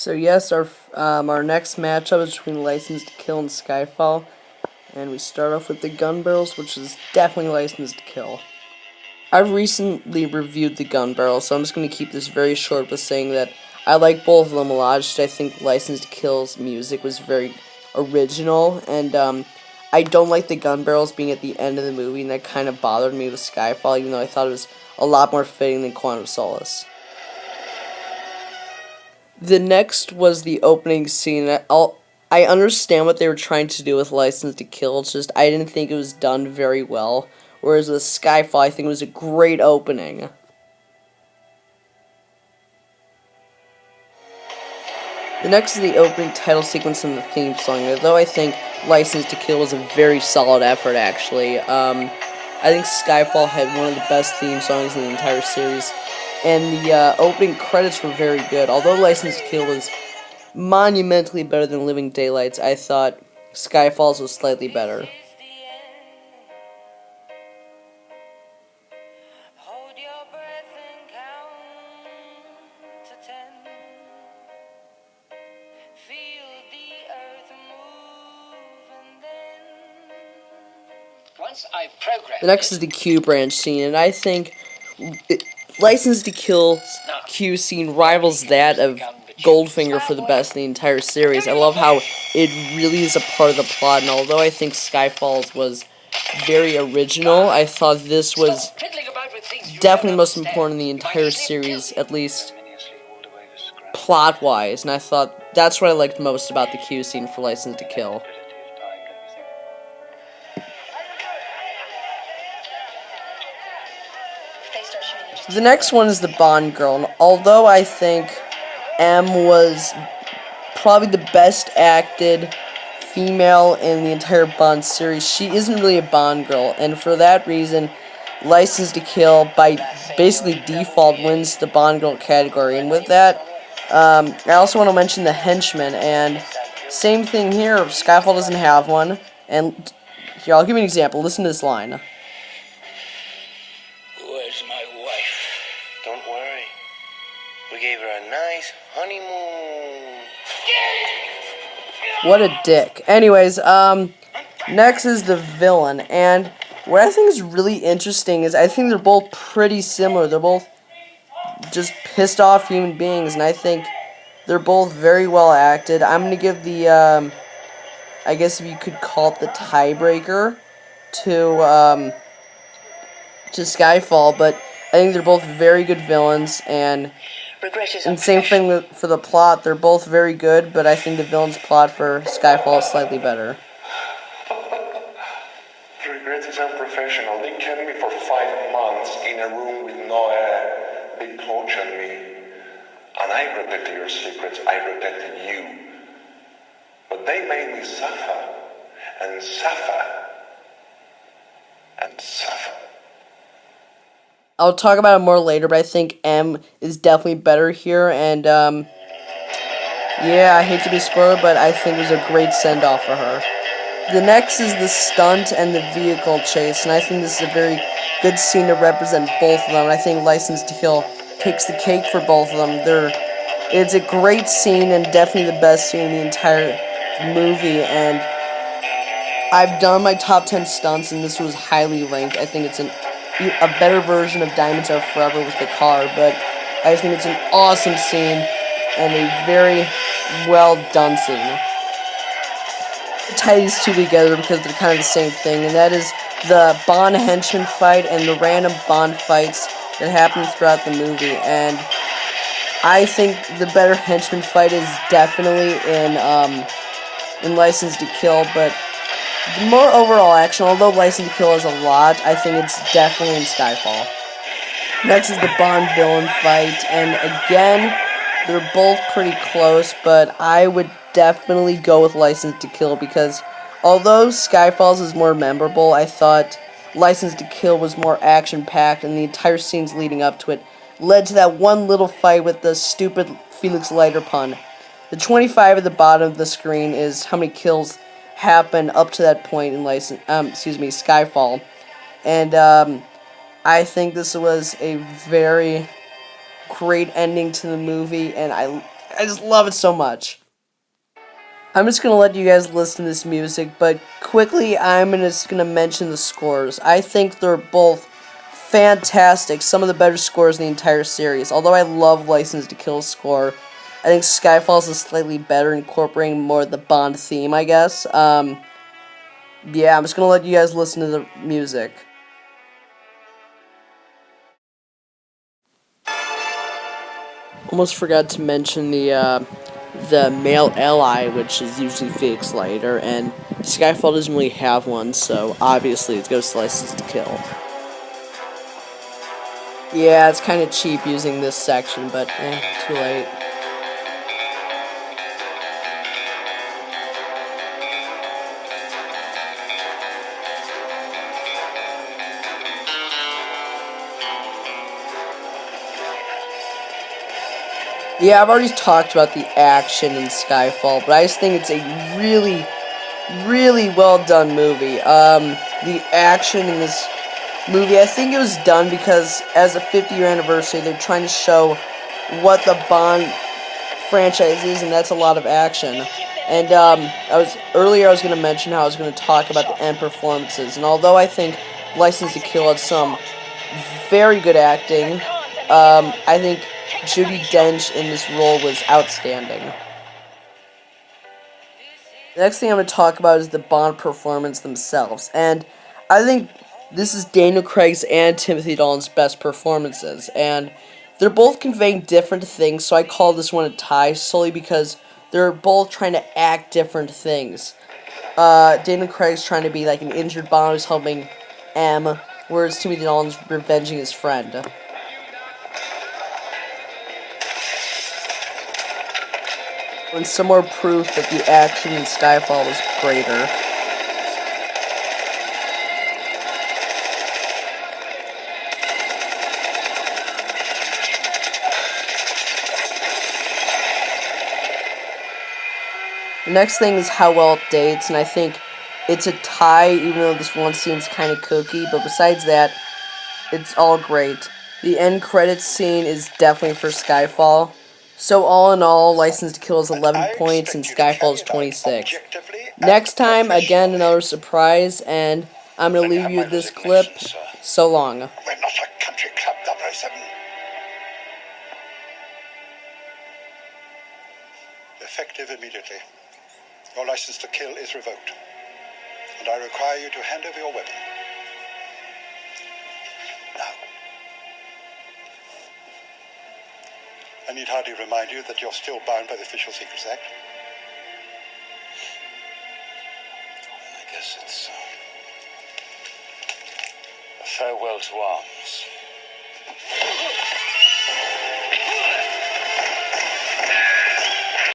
So yes, our next matchup is between License to Kill and Skyfall, and we start off with the gun barrels, which is definitely License to Kill. I've recently reviewed the gun barrel, so I'm just going to keep this very short by saying that I like both of them a lot. Just I think License to Kill's music was very original, and I don't like the gun barrels being at the end of the movie, and that kind of bothered me with Skyfall, even though I thought it was a lot more fitting than Quantum of Solace. The next was the opening scene. I understand what they were trying to do with License to Kill. It's just I didn't think it was done very well. Whereas with Skyfall, I think it was a great opening. The next is the opening title sequence and the theme song. Although I think License to Kill was a very solid effort, actually. I think Skyfall had one of the best theme songs in the entire series. And the opening credits were very good. Although License to Kill was monumentally better than Living Daylights, I thought Skyfall's was slightly better. The next is the Q branch scene, and I think License to Kill's Q scene rivals that of Goldfinger for the best in the entire series. I love how it really is a part of the plot, and although I think Skyfall's was very original, I thought this was definitely the most important in the entire series, at least plot-wise, and I thought that's what I liked most about the Q scene for License to Kill. The next one is the Bond girl, and although I think M was probably the best acted female in the entire Bond series, she isn't really a Bond girl, and for that reason, License to Kill, by basically default, wins the Bond girl category. And with that, I also want to mention the Henchmen, and same thing here, Skyfall doesn't have one, and here, I'll give you an example. Listen to this line. Where's my wife? Don't worry. We gave her a nice honeymoon. What a dick. Anyways, next is the villain, and what I think is really interesting is I think they're both pretty similar. They're both just pissed off human beings, and I think they're both very well acted. I'm going to give the, I guess if you could call it the tiebreaker to Skyfall, but I think they're both very good villains, and same thing for the plot. They're both very good, but I think the villain's plot for Skyfall is slightly better. Regret is unprofessional. They kept me for 5 months in a room with no air. They tortured me. And I protected your secrets. I protected you. But they made me suffer. And suffer. And suffer. I'll talk about it more later, but I think M is definitely better here, and, yeah, I hate to be spoiled, but I think it was a great send-off for her. The next is the stunt and the vehicle chase, and I think this is a very good scene to represent both of them. I think License to Kill takes the cake for both of them. It's a great scene, and definitely the best scene in the entire movie, and I've done my top 10 stunts, and this was highly ranked. I think it's a better version of Diamonds Are Forever with the car, but I just think it's an awesome scene and a very well done scene. Tie these two together because they're kind of the same thing, and that is the Bond henchman fight and the random Bond fights that happen throughout the movie. And I think the better henchman fight is definitely in License to Kill, but the more overall action, although License to Kill is a lot, I think it's definitely in Skyfall. Next is the Bond villain fight, and again, they're both pretty close, but I would definitely go with License to Kill because although Skyfall's is more memorable, I thought License to Kill was more action-packed, and the entire scenes leading up to it led to that one little fight with the stupid Felix Leiter pun. The 25 at the bottom of the screen is how many kills happen up to that point in Skyfall, and I think this was a very great ending to the movie, and I just love it so much. I'm just gonna let you guys listen to this music, but quickly I'm just gonna mention the scores. I think they're both fantastic, some of the better scores in the entire series. Although I love License to Kill's score, I think Skyfall's is slightly better, incorporating more of the Bond theme, I guess. Yeah, I'm just gonna let you guys listen to the music. Almost forgot to mention the male ally, which is usually Felix Leiter, and Skyfall doesn't really have one, so obviously it goes to License to Kill. Yeah, it's kind of cheap using this section, but too late. Yeah, I've already talked about the action in Skyfall, but I just think it's a really, really well done movie. The action in this movie, I think it was done because as a 50-year anniversary, they're trying to show what the Bond franchise is, and that's a lot of action. And I was going to mention how I was going to talk about the end performances, and although I think License to Kill had some very good acting, I think Judi Dench in this role was outstanding. The next thing I'm going to talk about is the Bond performance themselves, and I think this is Daniel Craig's and Timothy Dalton's best performances, and they're both conveying different things, so I call this one a tie solely because they're both trying to act different things. Daniel Craig's trying to be like an injured Bond who's helping M, whereas Timothy Dalton's revenging his friend. And some more proof that the action in Skyfall was greater. The next thing is how well it dates, and I think it's a tie, even though this one seems kind of kooky, but besides that, it's all great. The end credits scene is definitely for Skyfall. So all in all, License to Kill is 11 points and Skyfall is 26. Next time, again, another surprise, and I'm going to leave you with this clip. So long. We're not a country club, 007. Effective immediately. Your license to kill is revoked, and I require you to hand over your weapon. Now. I need hardly remind you that you're still bound by the Official Secrets Act. I guess it's a farewell to arms.